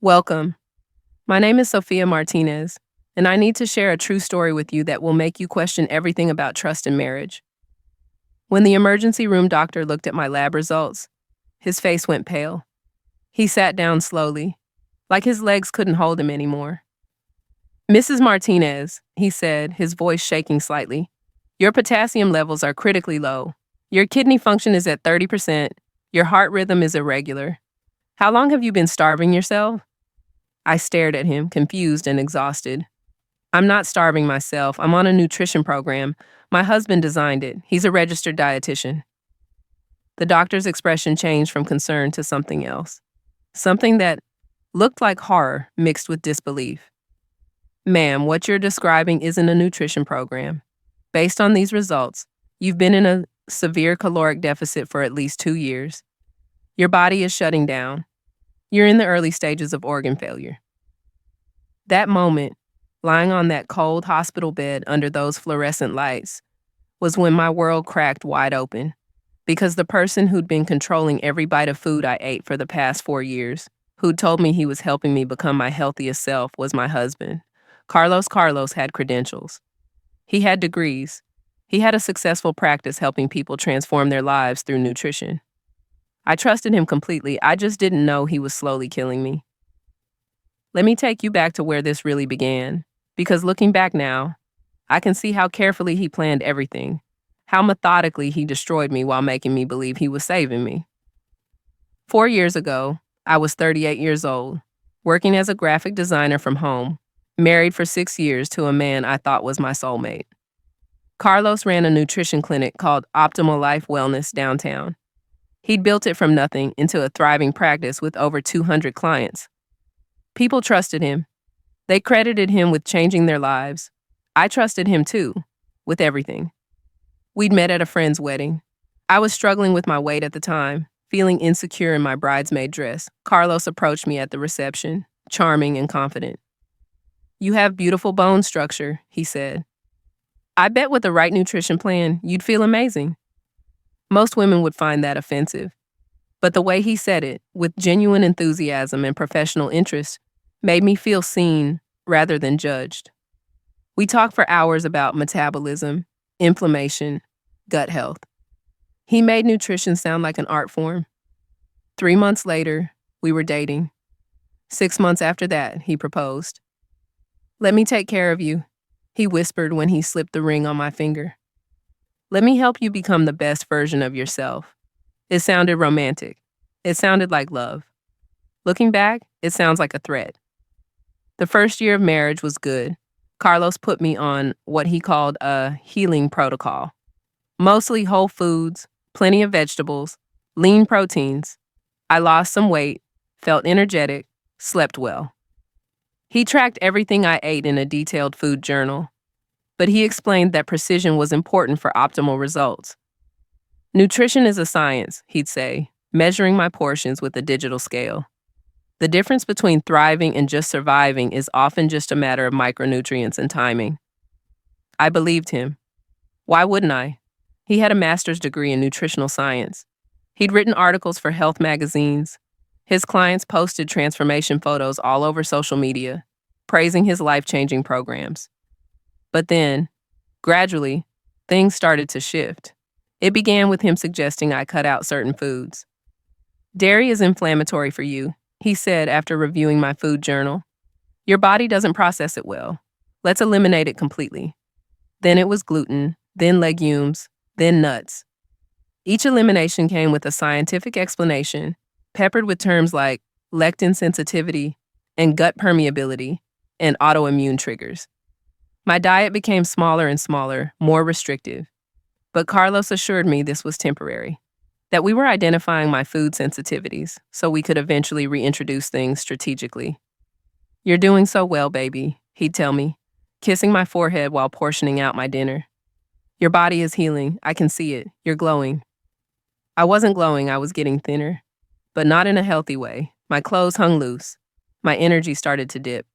Welcome. My name is Sophia Martinez, and I need to share a true story with you that will make you question everything about trust in marriage. When the emergency room doctor looked at my lab results, his face went pale. He sat down slowly, like his legs couldn't hold him anymore. Mrs. Martinez, he said, his voice shaking slightly, your potassium levels are critically low. Your kidney function is at 30%. Your heart rhythm is irregular. How long have you been starving yourself? I stared at him, confused and exhausted. I'm not starving myself. I'm on a nutrition program. My husband designed it. He's a registered dietitian. The doctor's expression changed from concern to something else. Something that looked like horror mixed with disbelief. Ma'am, what you're describing isn't a nutrition program. Based on these results, you've been in a severe caloric deficit for at least 2 years. Your body is shutting down. You're in the early stages of organ failure. That moment, lying on that cold hospital bed under those fluorescent lights, was when my world cracked wide open. Because the person who'd been controlling every bite of food I ate for the past 4 years, who'd told me he was helping me become my healthiest self, was my husband. Carlos had credentials. He had degrees. He had a successful practice helping people transform their lives through nutrition. I trusted him completely. I just didn't know he was slowly killing me. Let me take you back to where this really began, because looking back now, I can see how carefully he planned everything, how methodically he destroyed me while making me believe he was saving me. 4 years ago, I was 38 years old, working as a graphic designer from home, married for 6 years to a man I thought was my soulmate. Carlos ran a nutrition clinic called Optimal Life Wellness downtown. He'd built it from nothing into a thriving practice with over 200 clients. People trusted him. They credited him with changing their lives. I trusted him too, with everything. We'd met at a friend's wedding. I was struggling with my weight at the time, feeling insecure in my bridesmaid dress. Carlos approached me at the reception, charming and confident. You have beautiful bone structure, he said. I bet with the right nutrition plan, you'd feel amazing. Most women would find that offensive. But the way he said it, with genuine enthusiasm and professional interest, made me feel seen rather than judged. We talked for hours about metabolism, inflammation, gut health. He made nutrition sound like an art form. 3 months later, we were dating. 6 months after that, he proposed. Let me take care of you, he whispered when he slipped the ring on my finger. Let me help you become the best version of yourself. It sounded romantic. It sounded like love. Looking back, it sounds like a threat. The first year of marriage was good. Carlos put me on what he called a healing protocol. Mostly whole foods, plenty of vegetables, lean proteins. I lost some weight, felt energetic, slept well. He tracked everything I ate in a detailed food journal, but he explained that precision was important for optimal results. Nutrition is a science, he'd say, measuring my portions with a digital scale. The difference between thriving and just surviving is often just a matter of micronutrients and timing. I believed him. Why wouldn't I? He had a master's degree in nutritional science. He'd written articles for health magazines. His clients posted transformation photos all over social media, praising his life-changing programs. But then, gradually, things started to shift. It began with him suggesting I cut out certain foods. Dairy is inflammatory for you, he said after reviewing my food journal. Your body doesn't process it well. Let's eliminate it completely. Then it was gluten, then legumes, then nuts. Each elimination came with a scientific explanation, peppered with terms like lectin sensitivity and gut permeability and autoimmune triggers. My diet became smaller and smaller, more restrictive. But Carlos assured me this was temporary, that we were identifying my food sensitivities so we could eventually reintroduce things strategically. You're doing so well, baby, he'd tell me, kissing my forehead while portioning out my dinner. Your body is healing. I can see it. You're glowing. I wasn't glowing. I was getting thinner, but not in a healthy way. My clothes hung loose. My energy started to dip.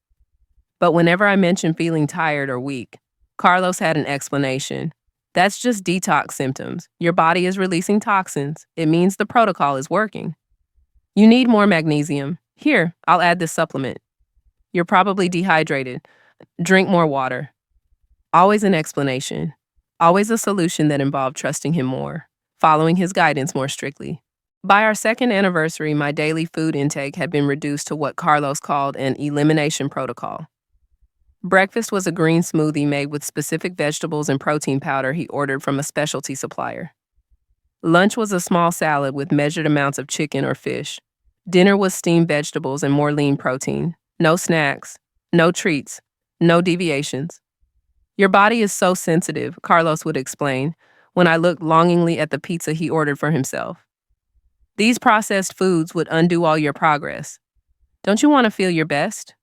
But whenever I mentioned feeling tired or weak, Carlos had an explanation. That's just detox symptoms. Your body is releasing toxins. It means the protocol is working. You need more magnesium, Here, I'll add this supplement. You're probably dehydrated. Drink more water. Always an explanation. Always a solution that involved trusting him more, following his guidance more strictly. By our second anniversary, my daily food intake had been reduced to what Carlos called an elimination protocol. Breakfast was a green smoothie made with specific vegetables and protein powder he ordered from a specialty supplier. Lunch was a small salad with measured amounts of chicken or fish. Dinner was steamed vegetables and more lean protein. No snacks, no treats, no deviations. Your body is so sensitive, Carlos would explain, when I looked longingly at the pizza he ordered for himself. These processed foods would undo all your progress. Don't you want to feel your best?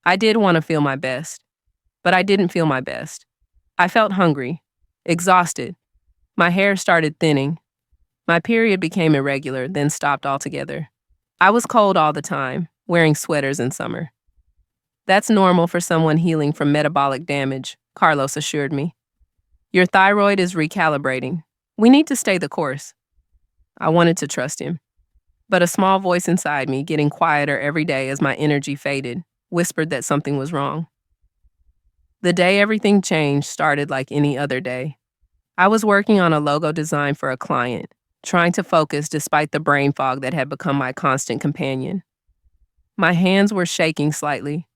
I did want to feel my best, but I didn't feel my best. I felt hungry, exhausted. My hair started thinning. My period became irregular, then stopped altogether. I was cold all the time, wearing sweaters in summer. That's normal for someone healing from metabolic damage, Carlos assured me. Your thyroid is recalibrating. We need to stay the course. I wanted to trust him. But a small voice inside me, getting quieter every day as my energy faded, whispered that something was wrong. The day everything changed started like any other day. I was working on a logo design for a client, trying to focus despite the brain fog that had become my constant companion. My hands were shaking slightly.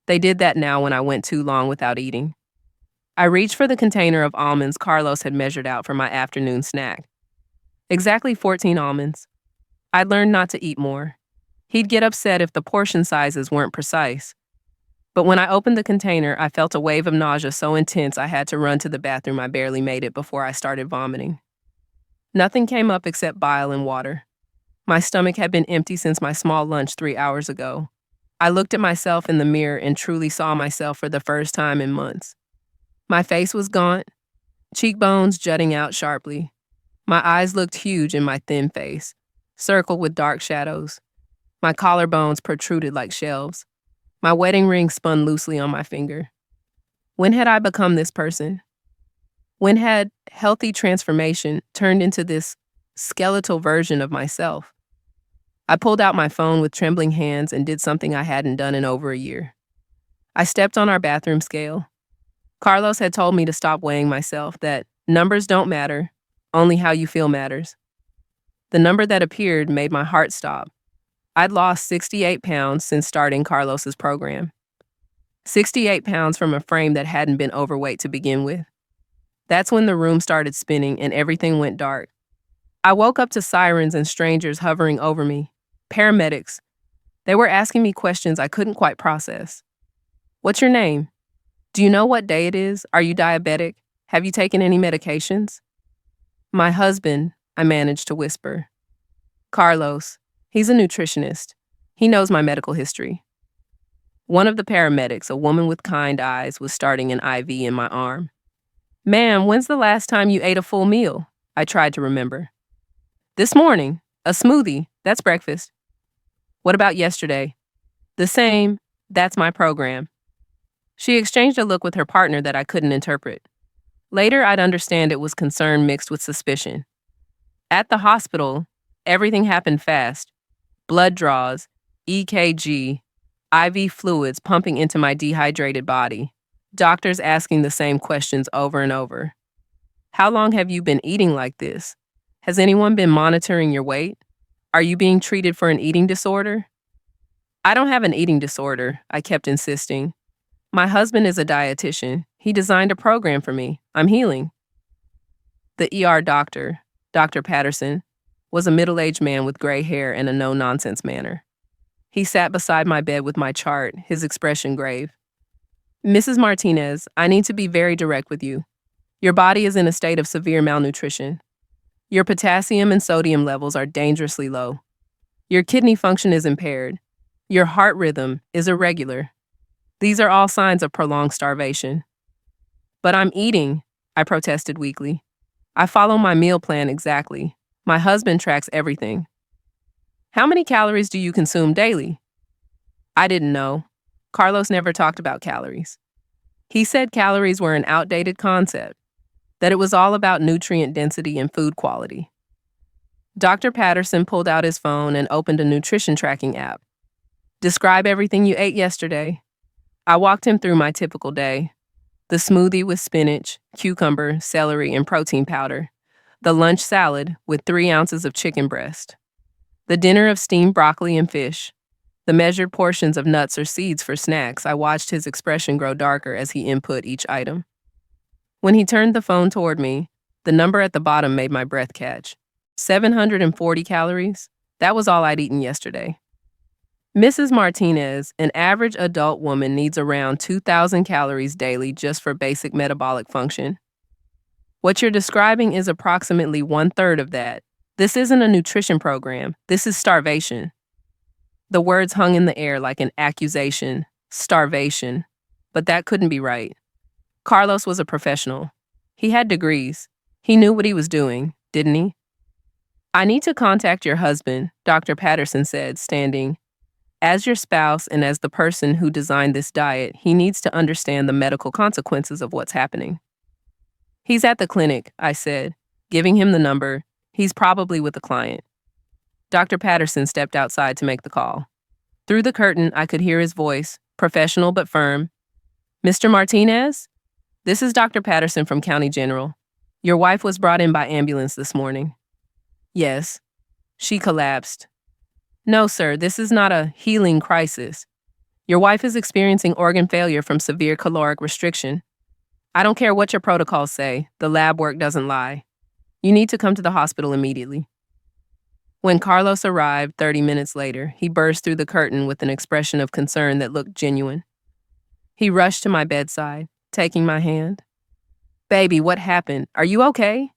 They did that now when I went too long without eating. I reached for the container of almonds Carlos had measured out for my afternoon snack. Exactly 14 almonds. I'd learned not to eat more. He'd get upset if the portion sizes weren't precise. But when I opened the container, I felt a wave of nausea so intense I had to run to the bathroom. I barely made it before I started vomiting. Nothing came up except bile and water. My stomach had been empty since my small lunch 3 hours ago. I looked at myself in the mirror and truly saw myself for the first time in months. My face was gaunt, cheekbones jutting out sharply. My eyes looked huge in my thin face, circled with dark shadows. My collarbones protruded like shelves. My wedding ring spun loosely on my finger. When had I become this person? When had healthy transformation turned into this skeletal version of myself? I pulled out my phone with trembling hands and did something I hadn't done in over a year. I stepped on our bathroom scale. Carlos had told me to stop weighing myself, that numbers don't matter, only how you feel matters. The number that appeared made my heart stop. I'd lost 68 pounds since starting Carlos's program. 68 pounds from a frame that hadn't been overweight to begin with. That's when the room started spinning and everything went dark. I woke up to sirens and strangers hovering over me. Paramedics. They were asking me questions I couldn't quite process. What's your name? Do you know what day it is? Are you diabetic? Have you taken any medications? My husband, I managed to whisper. Carlos. He's a nutritionist. He knows my medical history. One of the paramedics, a woman with kind eyes, was starting an IV in my arm. Ma'am, when's the last time you ate a full meal? I tried to remember. This morning. A smoothie. That's breakfast. What about yesterday? The same. That's my program. She exchanged a look with her partner that I couldn't interpret. Later, I'd understand it was concern mixed with suspicion. At the hospital, everything happened fast. Blood draws, EKG, IV fluids pumping into my dehydrated body. Doctors asking the same questions over and over. How long have you been eating like this? Has anyone been monitoring your weight? Are you being treated for an eating disorder? I don't have an eating disorder, I kept insisting. My husband is a dietitian. He designed a program for me. I'm healing. The ER doctor, Dr. Patterson, was a middle-aged man with gray hair and a no-nonsense manner. He sat beside my bed with my chart, his expression grave. Mrs. Martinez, I need to be very direct with you. Your body is in a state of severe malnutrition. Your potassium and sodium levels are dangerously low. Your kidney function is impaired. Your heart rhythm is irregular. These are all signs of prolonged starvation. But I'm eating, I protested weakly. I follow my meal plan exactly. My husband tracks everything. How many calories do you consume daily? I didn't know. Carlos never talked about calories. He said calories were an outdated concept, that it was all about nutrient density and food quality. Dr. Patterson pulled out his phone and opened a nutrition tracking app. Describe everything you ate yesterday. I walked him through my typical day: the smoothie with spinach, cucumber, celery, and protein powder, the lunch salad with 3 ounces of chicken breast, the dinner of steamed broccoli and fish, the measured portions of nuts or seeds for snacks. I watched his expression grow darker as he input each item. When he turned the phone toward me, the number at the bottom made my breath catch. 740 calories? That was all I'd eaten yesterday. Mrs. Martinez, an average adult woman, needs around 2,000 calories daily just for basic metabolic function. What you're describing is approximately 1/3 of that. This isn't a nutrition program. This is starvation. The words hung in the air like an accusation. Starvation. But that couldn't be right. Carlos was a professional. He had degrees. He knew what he was doing, didn't he? I need to contact your husband, Dr. Patterson said, standing. As your spouse and as the person who designed this diet, he needs to understand the medical consequences of what's happening. He's at the clinic, I said, giving him the number. He's probably with a client. Dr. Patterson stepped outside to make the call. Through the curtain, I could hear his voice, professional but firm. Mr. Martinez? This is Dr. Patterson from County General. Your wife was brought in by ambulance this morning. Yes. She collapsed. No, sir, this is not a healing crisis. Your wife is experiencing organ failure from severe caloric restriction. I don't care what your protocols say, the lab work doesn't lie. You need to come to the hospital immediately. When Carlos arrived 30 minutes later, he burst through the curtain with an expression of concern that looked genuine. He rushed to my bedside, taking my hand. Baby, what happened? Are you okay?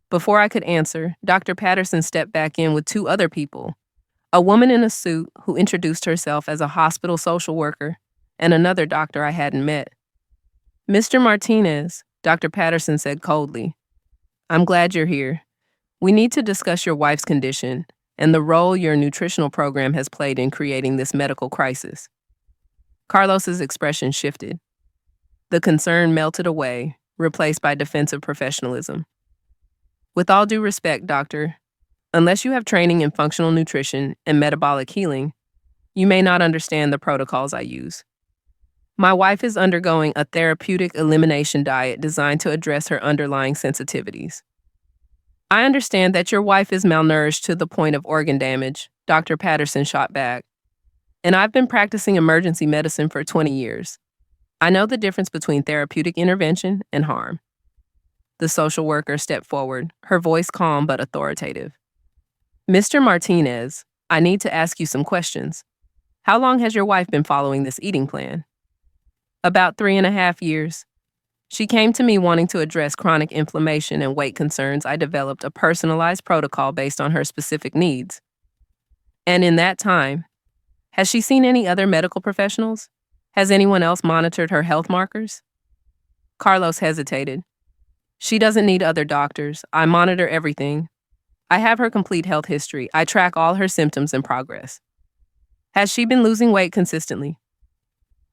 Before I could answer, Dr. Patterson stepped back in with 2 other people. A woman in a suit who introduced herself as a hospital social worker, and another doctor I hadn't met. Mr. Martinez, Dr. Patterson said coldly, I'm glad you're here. We need to discuss your wife's condition and the role your nutritional program has played in creating this medical crisis. Carlos's expression shifted. The concern melted away, replaced by defensive professionalism. With all due respect, doctor, unless you have training in functional nutrition and metabolic healing, you may not understand the protocols I use. My wife is undergoing a therapeutic elimination diet designed to address her underlying sensitivities. I understand that your wife is malnourished to the point of organ damage, Dr. Patterson shot back. And I've been practicing emergency medicine for 20 years. I know the difference between therapeutic intervention and harm. The social worker stepped forward, her voice calm but authoritative. Mr. Martinez, I need to ask you some questions. How long has your wife been following this eating plan? About 3.5 years. She came to me wanting to address chronic inflammation and weight concerns. I developed a personalized protocol based on her specific needs. And in that time, has she seen any other medical professionals? Has anyone else monitored her health markers? Carlos hesitated. She doesn't need other doctors. I monitor everything. I have her complete health history. I track all her symptoms and progress. Has she been losing weight consistently?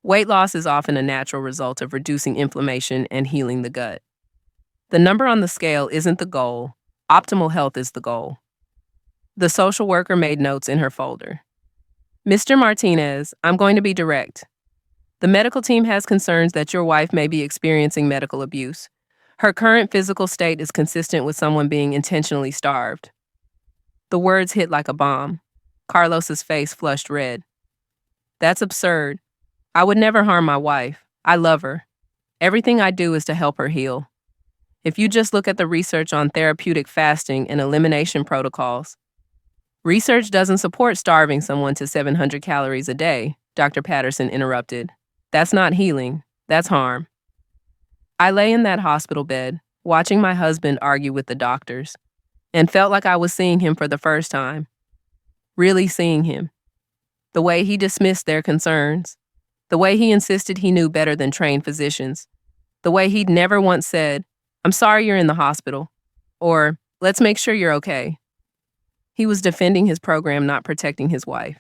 Weight loss is often a natural result of reducing inflammation and healing the gut. The number on the scale isn't the goal. Optimal health is the goal. The social worker made notes in her folder. Mr. Martinez, I'm going to be direct. The medical team has concerns that your wife may be experiencing medical abuse. Her current physical state is consistent with someone being intentionally starved. The words hit like a bomb. Carlos's face flushed red. That's absurd. I would never harm my wife. I love her. Everything I do is to help her heal. If you just look at the research on therapeutic fasting and elimination protocols, research doesn't support starving someone to 700 calories a day, Dr. Patterson interrupted. That's not healing. That's harm. I lay in that hospital bed, watching my husband argue with the doctors, and felt like I was seeing him for the first time. Really seeing him. The way he dismissed their concerns. The way he insisted he knew better than trained physicians. The way he'd never once said, I'm sorry you're in the hospital, or let's make sure you're okay. He was defending his program, not protecting his wife.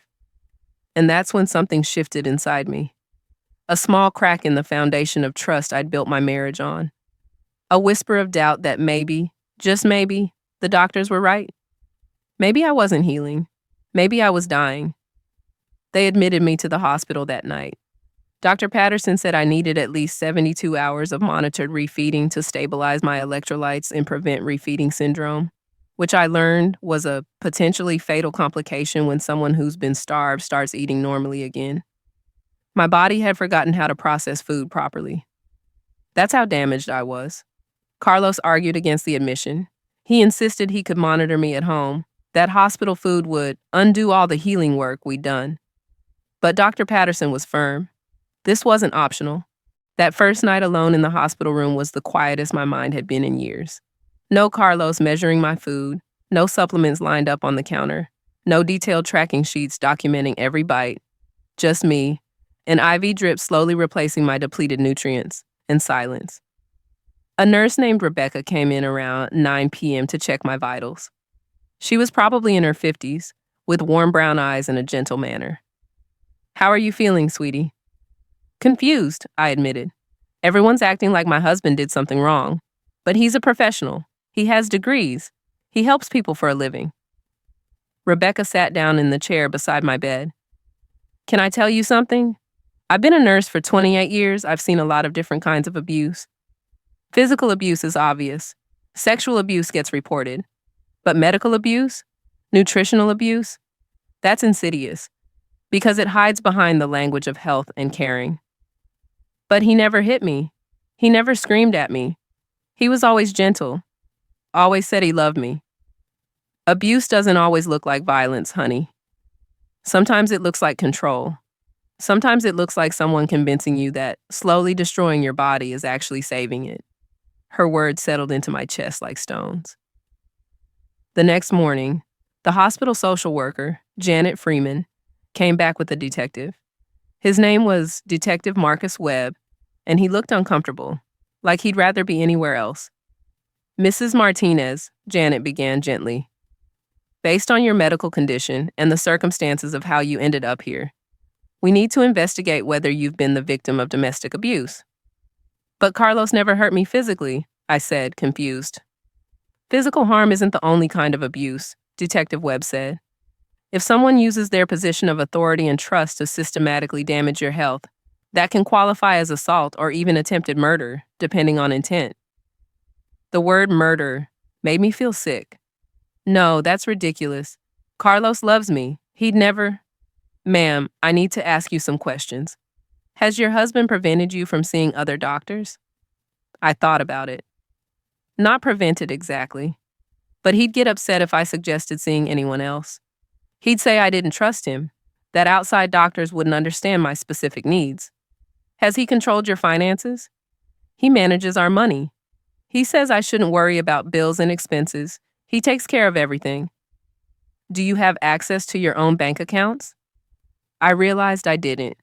And that's when something shifted inside me. A small crack in the foundation of trust I'd built my marriage on. A whisper of doubt that maybe, just maybe, the doctors were right. Maybe I wasn't healing. Maybe I was dying. They admitted me to the hospital that night. Dr. Patterson said I needed at least 72 hours of monitored refeeding to stabilize my electrolytes and prevent refeeding syndrome, which I learned was a potentially fatal complication when someone who's been starved starts eating normally again. My body had forgotten how to process food properly. That's how damaged I was. Carlos argued against the admission. He insisted he could monitor me at home, that hospital food would undo all the healing work we'd done. But Dr. Patterson was firm. This wasn't optional. That first night alone in the hospital room was the quietest my mind had been in years. No Carlos measuring my food, no supplements lined up on the counter, no detailed tracking sheets documenting every bite. Just me, an IV drip slowly replacing my depleted nutrients, and silence. A nurse named Rebecca came in around 9 p.m. to check my vitals. She was probably in her 50s, with warm brown eyes and a gentle manner. "How are you feeling, sweetie?" "Confused," I admitted. "Everyone's acting like my husband did something wrong. But he's a professional. He has degrees. He helps people for a living." Rebecca sat down in the chair beside my bed. "Can I tell you something? I've been a nurse for 28 years. I've seen a lot of different kinds of abuse. Physical abuse is obvious. Sexual abuse gets reported. But medical abuse, nutritional abuse, that's insidious because it hides behind the language of health and caring. But he never hit me. He never screamed at me. He was always gentle, always said he loved me. Abuse doesn't always look like violence, honey. Sometimes it looks like control. Sometimes it looks like someone convincing you that slowly destroying your body is actually saving it." Her words settled into my chest like stones. The next morning, the hospital social worker, Janet Freeman, came back with a detective. His name was Detective Marcus Webb, and he looked uncomfortable, like he'd rather be anywhere else. "Mrs. Martinez," Janet began gently, "based on your medical condition and the circumstances of how you ended up here, we need to investigate whether you've been the victim of domestic abuse." "But Carlos never hurt me physically," I said, confused. "Physical harm isn't the only kind of abuse," Detective Webb said. "If someone uses their position of authority and trust to systematically damage your health, that can qualify as assault or even attempted murder, depending on intent." The word murder made me feel sick. "No, that's ridiculous. Carlos loves me. He'd never—" "Ma'am, I need to ask you some questions. Has your husband prevented you from seeing other doctors?" I thought about it. Not prevented exactly, but he'd get upset if I suggested seeing anyone else. He'd say I didn't trust him, that outside doctors wouldn't understand my specific needs. "Has he controlled your finances?" "He manages our money. He says I shouldn't worry about bills and expenses. He takes care of everything." "Do you have access to your own bank accounts?" I realized I didn't.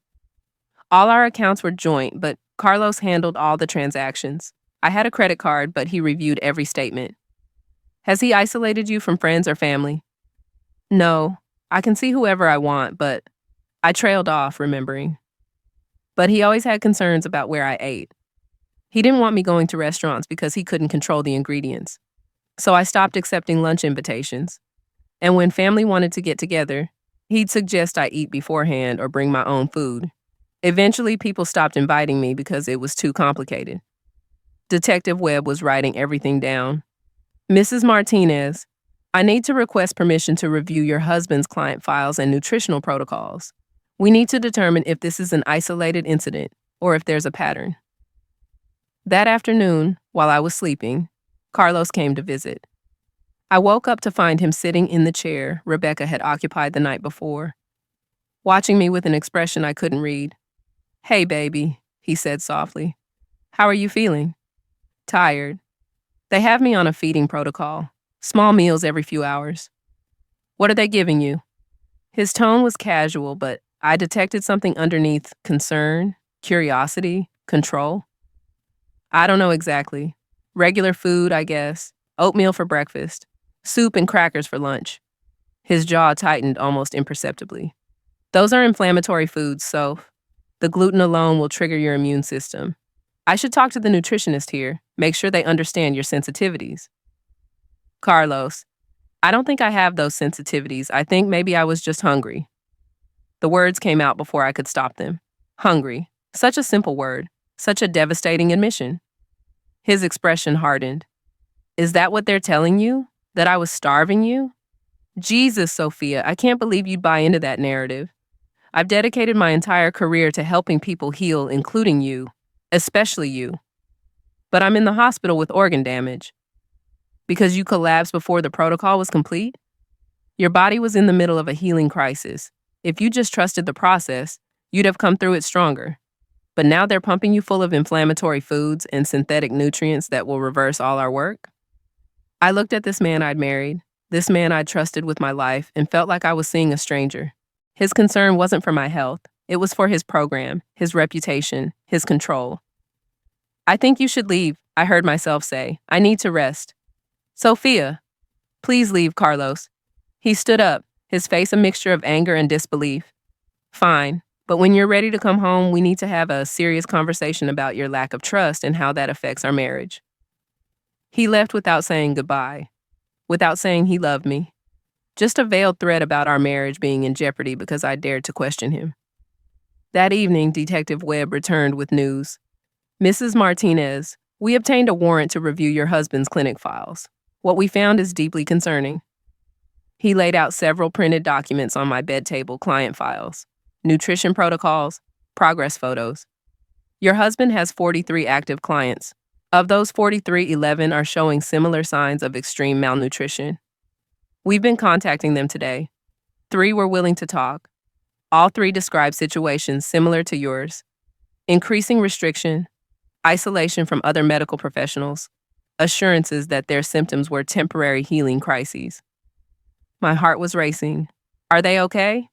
All our accounts were joint, but Carlos handled all the transactions. I had a credit card, but he reviewed every statement. "Has he isolated you from friends or family?" "No, I can see whoever I want, but—" I trailed off, remembering. "But he always had concerns about where I ate. He didn't want me going to restaurants because he couldn't control the ingredients. So I stopped accepting lunch invitations. And when family wanted to get together, he'd suggest I eat beforehand or bring my own food. Eventually, people stopped inviting me because it was too complicated." Detective Webb was writing everything down. "Mrs. Martinez, I need to request permission to review your husband's client files and nutritional protocols. We need to determine if this is an isolated incident or if there's a pattern." That afternoon, while I was sleeping, Carlos came to visit. I woke up to find him sitting in the chair Rebecca had occupied the night before, watching me with an expression I couldn't read. "Hey, baby," he said softly. "How are you feeling?" "Tired. They have me on a feeding protocol, small meals every few hours." "What are they giving you?" His tone was casual, but I detected something underneath: concern, curiosity, control. "I don't know exactly. Regular food, I guess. Oatmeal for breakfast. Soup and crackers for lunch." His jaw tightened almost imperceptibly. "Those are inflammatory foods, so the gluten alone will trigger your immune system. I should talk to the nutritionist here, make sure they understand your sensitivities." "Carlos, I don't think I have those sensitivities. I think maybe I was just hungry." The words came out before I could stop them. Hungry. Such a simple word. Such a devastating admission. His expression hardened. Is that what they're telling you? That I was starving you? Jesus, Sophia, I can't believe you'd buy into that narrative. I've dedicated my entire career to helping people heal, including you, especially you. But I'm in the hospital with organ damage. Because you collapsed before the protocol was complete? Your body was in the middle of a healing crisis. If you just trusted the process, you'd have come through it stronger. But now they're pumping you full of inflammatory foods and synthetic nutrients that will reverse all our work? I looked at this man I'd married, this man I'd trusted with my life, and felt like I was seeing a stranger. His concern wasn't for my health. It was for his program, his reputation, his control. I think you should leave, I heard myself say. I need to rest. Sophia, please leave, Carlos. He stood up, his face a mixture of anger and disbelief. Fine, but when you're ready to come home, we need to have a serious conversation about your lack of trust and how that affects our marriage. He left without saying goodbye, without saying he loved me. Just a veiled threat about our marriage being in jeopardy because I dared to question him. That evening, Detective Webb returned with news. Mrs. Martinez, we obtained a warrant to review your husband's clinic files. What we found is deeply concerning. He laid out several printed documents on my bed table, client files, nutrition protocols, progress photos. Your husband has 43 active clients. Of those 43, 11 are showing similar signs of extreme malnutrition. We've been contacting them today. 3 were willing to talk. All 3 describe situations similar to yours. Increasing restriction, isolation from other medical professionals, assurances that their symptoms were temporary healing crises. My heart was racing. Are they okay?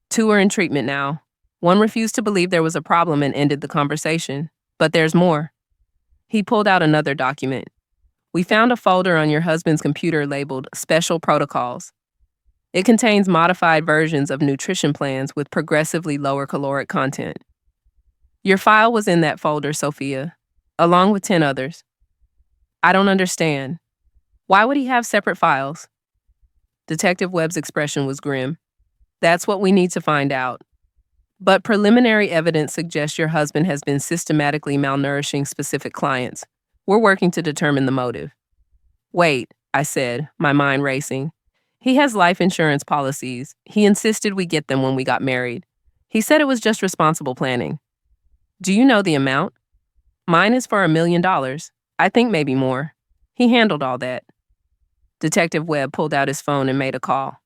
2 are in treatment now. 1 refused to believe there was a problem and ended the conversation. But there's more. He pulled out another document. We found a folder on your husband's computer labeled Special Protocols. It contains modified versions of nutrition plans with progressively lower caloric content. Your file was in that folder, Sophia, along with 10 others. I don't understand. Why would he have separate files? Detective Webb's expression was grim. That's what we need to find out. But preliminary evidence suggests your husband has been systematically malnourishing specific clients. We're working to determine the motive. Wait, I said, my mind racing. He has life insurance policies. He insisted we get them when we got married. He said it was just responsible planning. Do you know the amount? Mine is for $1 million. I think maybe more. He handled all that. Detective Webb pulled out his phone and made a call.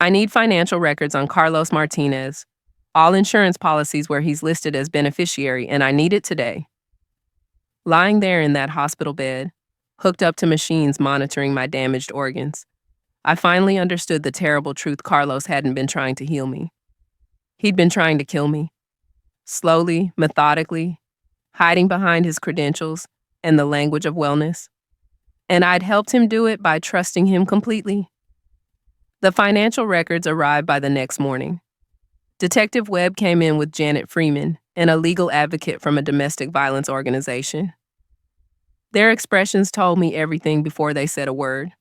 I need financial records on Carlos Martinez. All insurance policies where he's listed as beneficiary, and I need it today. Lying there in that hospital bed, hooked up to machines monitoring my damaged organs, I finally understood the terrible truth. Carlos hadn't been trying to heal me. He'd been trying to kill me. Slowly, methodically, hiding behind his credentials and the language of wellness. And I'd helped him do it by trusting him completely. The financial records arrived by the next morning. Detective Webb came in with Janet Freeman, and a legal advocate from a domestic violence organization. Their expressions told me everything before they said a word.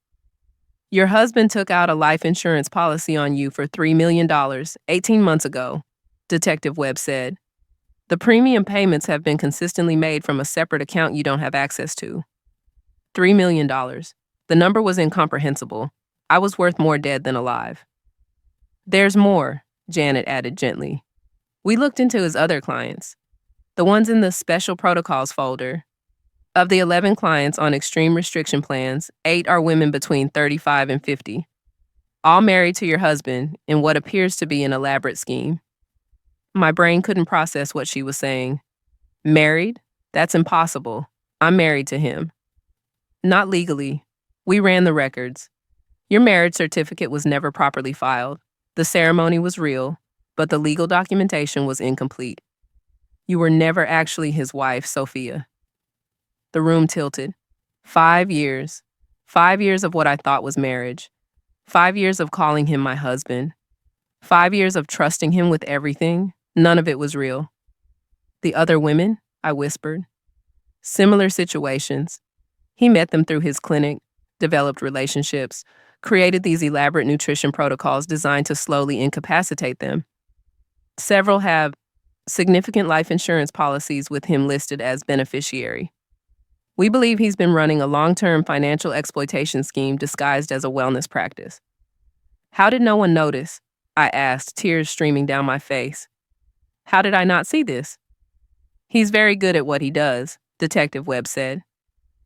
Your husband took out a life insurance policy on you for $3 million 18 months ago, Detective Webb said. The premium payments have been consistently made from a separate account you don't have access to. $3 million. The number was incomprehensible. I was worth more dead than alive. There's more, Janet added gently. We looked into his other clients, the ones in the Special Protocols folder. Of the 11 clients on extreme restriction plans, 8 are women between 35 and 50, all married to your husband in what appears to be an elaborate scheme. My brain couldn't process what she was saying. Married? That's impossible. I'm married to him. Not legally. We ran the records. Your marriage certificate was never properly filed. The ceremony was real, but the legal documentation was incomplete. You were never actually his wife, Sophia. The room tilted. 5 years. 5 years of what I thought was marriage. 5 years of calling him my husband. 5 years of trusting him with everything. None of it was real. The other women, I whispered. Similar situations. He met them through his clinic, developed relationships, created these elaborate nutrition protocols designed to slowly incapacitate them. Several have significant life insurance policies with him listed as beneficiary. We believe he's been running a long-term financial exploitation scheme disguised as a wellness practice. How did no one notice? I asked, tears streaming down my face. How did I not see this? He's very good at what he does, Detective Webb said.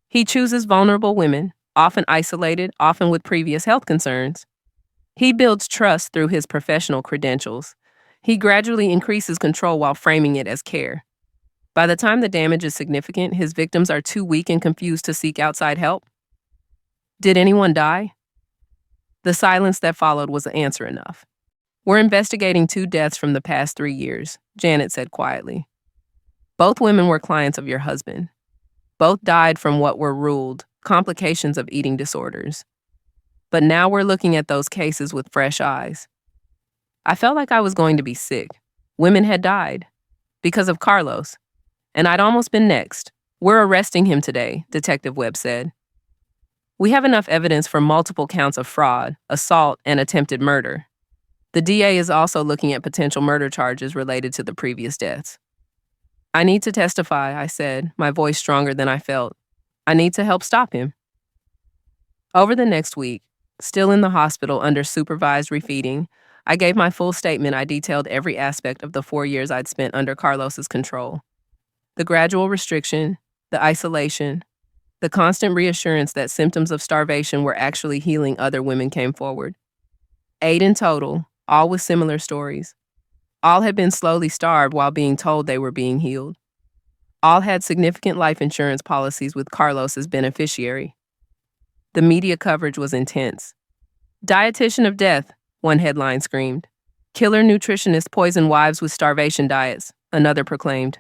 He chooses vulnerable women, often isolated, often with previous health concerns. He builds trust through his professional credentials. He gradually increases control while framing it as care. By the time the damage is significant, his victims are too weak and confused to seek outside help. Did anyone die? The silence that followed was answer enough. We're investigating 2 deaths from the past 3 years, Janet said quietly. Both women were clients of your husband. Both died from what were ruled complications of eating disorders. But now we're looking at those cases with fresh eyes. I felt like I was going to be sick. Women had died because of Carlos, and I'd almost been next. We're arresting him today, Detective Webb said. We have enough evidence for multiple counts of fraud, assault, and attempted murder. The DA is also looking at potential murder charges related to the previous deaths. I need to testify, I said, my voice stronger than I felt. I need to help stop him. Over the next week, still in the hospital under supervised refeeding, I gave my full statement. I detailed every aspect of the 4 years I'd spent under Carlos's control. The gradual restriction, the isolation, the constant reassurance that symptoms of starvation were actually healing other women came forward. 8 in total, all with similar stories. All had been slowly starved while being told they were being healed. All had significant life insurance policies with Carlos as beneficiary. The media coverage was intense. Dietitian of death, one headline screamed. Killer nutritionist poison wives with starvation diets, another proclaimed.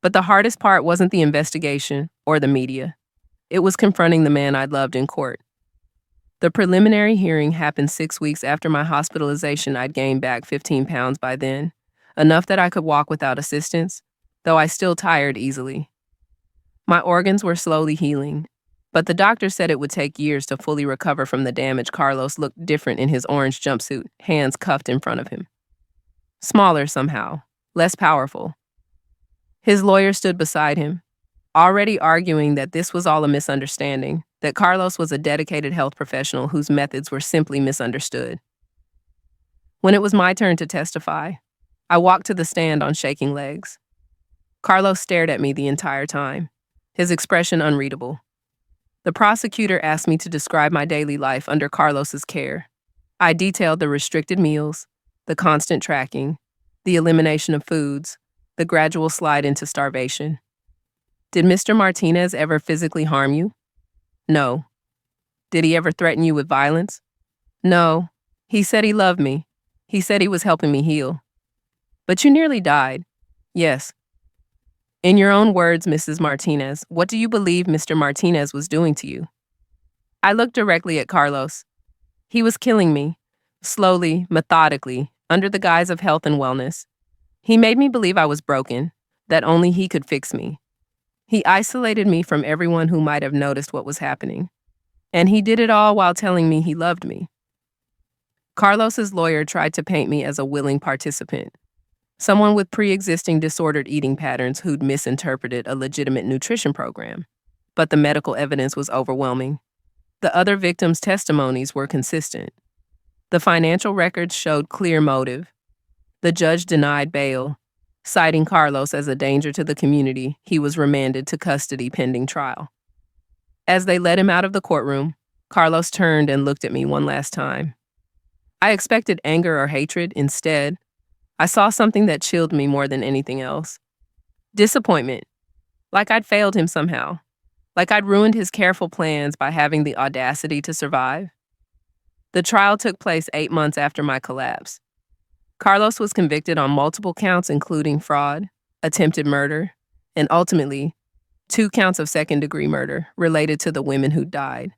But the hardest part wasn't the investigation or the media. It was confronting the man I'd loved in court. The preliminary hearing happened 6 weeks after my hospitalization. I'd gained back 15 pounds by then, enough that I could walk without assistance, though I still tired easily. My organs were slowly healing, but the doctor said it would take years to fully recover from the damage. Carlos looked different in his orange jumpsuit, hands cuffed in front of him. Smaller somehow, less powerful. His lawyer stood beside him, already arguing that this was all a misunderstanding, that Carlos was a dedicated health professional whose methods were simply misunderstood. When it was my turn to testify, I walked to the stand on shaking legs. Carlos stared at me the entire time, his expression unreadable. The prosecutor asked me to describe my daily life under Carlos's care. I detailed the restricted meals, the constant tracking, the elimination of foods, the gradual slide into starvation. Did Mr. Martinez ever physically harm you? No. Did he ever threaten you with violence? No. He said he loved me. He said he was helping me heal. But you nearly died. Yes. In your own words, Mrs. Martinez, what do you believe Mr. Martinez was doing to you? I looked directly at Carlos. He was killing me, slowly, methodically, under the guise of health and wellness. He made me believe I was broken, that only he could fix me. He isolated me from everyone who might have noticed what was happening. And he did it all while telling me he loved me. Carlos's lawyer tried to paint me as a willing participant, someone with pre-existing disordered eating patterns who'd misinterpreted a legitimate nutrition program. But the medical evidence was overwhelming. The other victims' testimonies were consistent. The financial records showed clear motive. The judge denied bail. Citing Carlos as a danger to the community, he was remanded to custody pending trial. As they led him out of the courtroom, Carlos turned and looked at me one last time. I expected anger or hatred. Instead, I saw something that chilled me more than anything else. Disappointment. Like I'd failed him somehow. Like I'd ruined his careful plans by having the audacity to survive. The trial took place 8 months after my collapse. Carlos was convicted on multiple counts, including fraud, attempted murder, and ultimately, 2 counts of second-degree murder related to the women who died.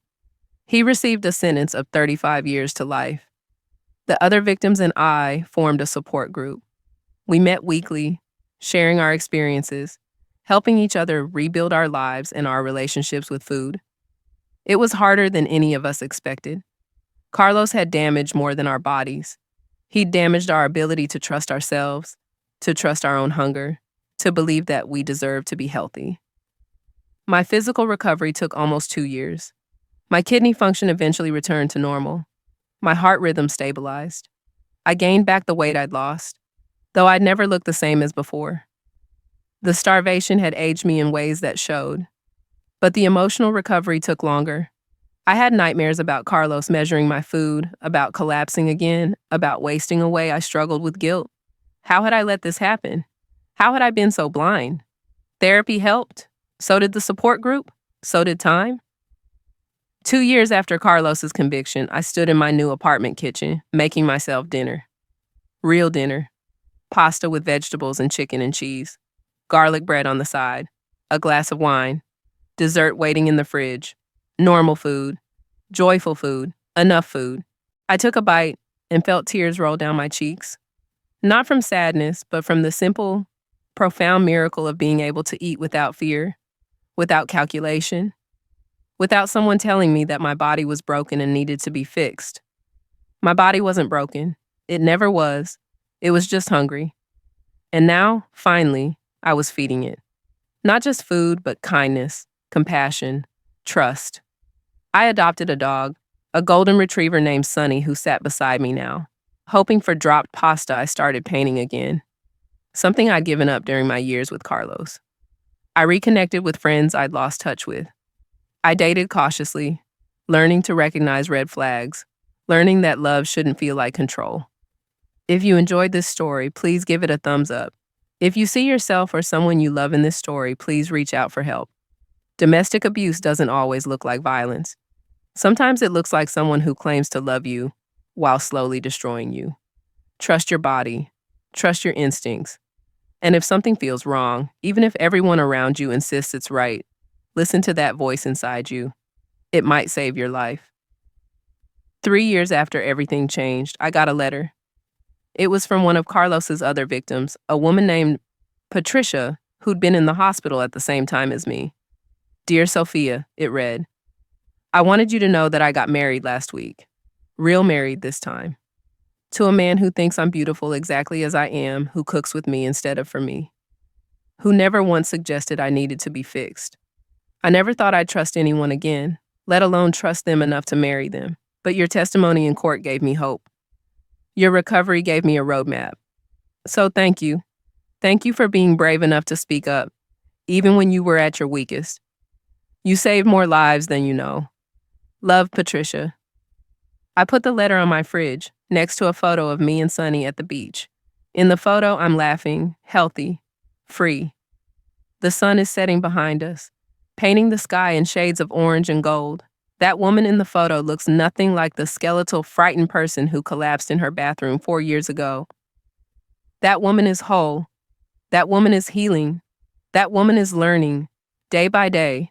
He received a sentence of 35 years to life. The other victims and I formed a support group. We met weekly, sharing our experiences, helping each other rebuild our lives and our relationships with food. It was harder than any of us expected. Carlos had damaged more than our bodies. He'd damaged our ability to trust ourselves, to trust our own hunger, to believe that we deserve to be healthy. My physical recovery took almost 2 years. My kidney function eventually returned to normal. My heart rhythm stabilized. I gained back the weight I'd lost, though I'd never looked the same as before. The starvation had aged me in ways that showed, but the emotional recovery took longer. I had nightmares about Carlos measuring my food, about collapsing again, about wasting away. I struggled with guilt. How had I let this happen? How had I been so blind? Therapy helped. So did the support group. So did time. 2 years after Carlos's conviction, I stood in my new apartment kitchen, making myself dinner. Real dinner. Pasta with vegetables and chicken and cheese. Garlic bread on the side. A glass of wine. Dessert waiting in the fridge. Normal food. Joyful food. Enough food. I took a bite and felt tears roll down my cheeks. Not from sadness, but from the simple, profound miracle of being able to eat without fear, without calculation, without someone telling me that my body was broken and needed to be fixed. My body wasn't broken. It never was. It was just hungry. And now, finally, I was feeding it. Not just food, but kindness, compassion, trust. I adopted a dog, a golden retriever named Sunny, who sat beside me now. Hoping for dropped pasta, I started painting again, something I'd given up during my years with Carlos. I reconnected with friends I'd lost touch with. I dated cautiously, learning to recognize red flags, learning that love shouldn't feel like control. If you enjoyed this story, please give it a thumbs up. If you see yourself or someone you love in this story, please reach out for help. Domestic abuse doesn't always look like violence. Sometimes it looks like someone who claims to love you while slowly destroying you. Trust your body. Trust your instincts. And if something feels wrong, even if everyone around you insists it's right, listen to that voice inside you. It might save your life. 3 years after everything changed, I got a letter. It was from one of Carlos's other victims, a woman named Patricia, who'd been in the hospital at the same time as me. Dear Sophia, it read, I wanted you to know that I got married last week. Real married this time. To a man who thinks I'm beautiful exactly as I am, who cooks with me instead of for me. Who never once suggested I needed to be fixed. I never thought I'd trust anyone again, let alone trust them enough to marry them. But your testimony in court gave me hope. Your recovery gave me a roadmap. So thank you. Thank you for being brave enough to speak up, even when you were at your weakest. You saved more lives than you know. Love, Patricia. I put the letter on my fridge, next to a photo of me and Sunny at the beach. In the photo, I'm laughing, healthy, free. The sun is setting behind us, painting the sky in shades of orange and gold. That woman in the photo looks nothing like the skeletal, frightened person who collapsed in her bathroom 4 years ago. That woman is whole. That woman is healing. That woman is learning, day by day,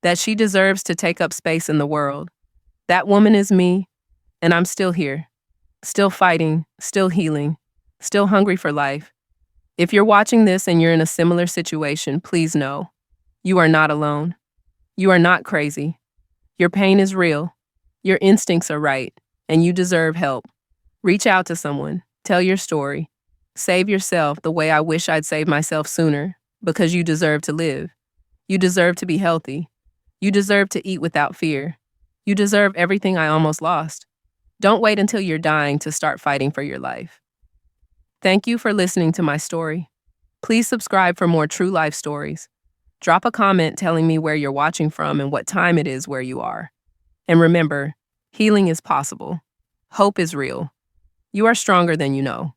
that she deserves to take up space in the world. That woman is me, and I'm still here, still fighting, still healing, still hungry for life. If you're watching this and you're in a similar situation, please know, you are not alone. You are not crazy. Your pain is real. Your instincts are right, and you deserve help. Reach out to someone. Tell your story. Save yourself the way I wish I'd saved myself sooner, because you deserve to live. You deserve to be healthy. You deserve to eat without fear. You deserve everything I almost lost. Don't wait until you're dying to start fighting for your life. Thank you for listening to my story. Please subscribe for more true life stories. Drop a comment telling me where you're watching from and what time it is where you are. And remember, healing is possible. Hope is real. You are stronger than you know.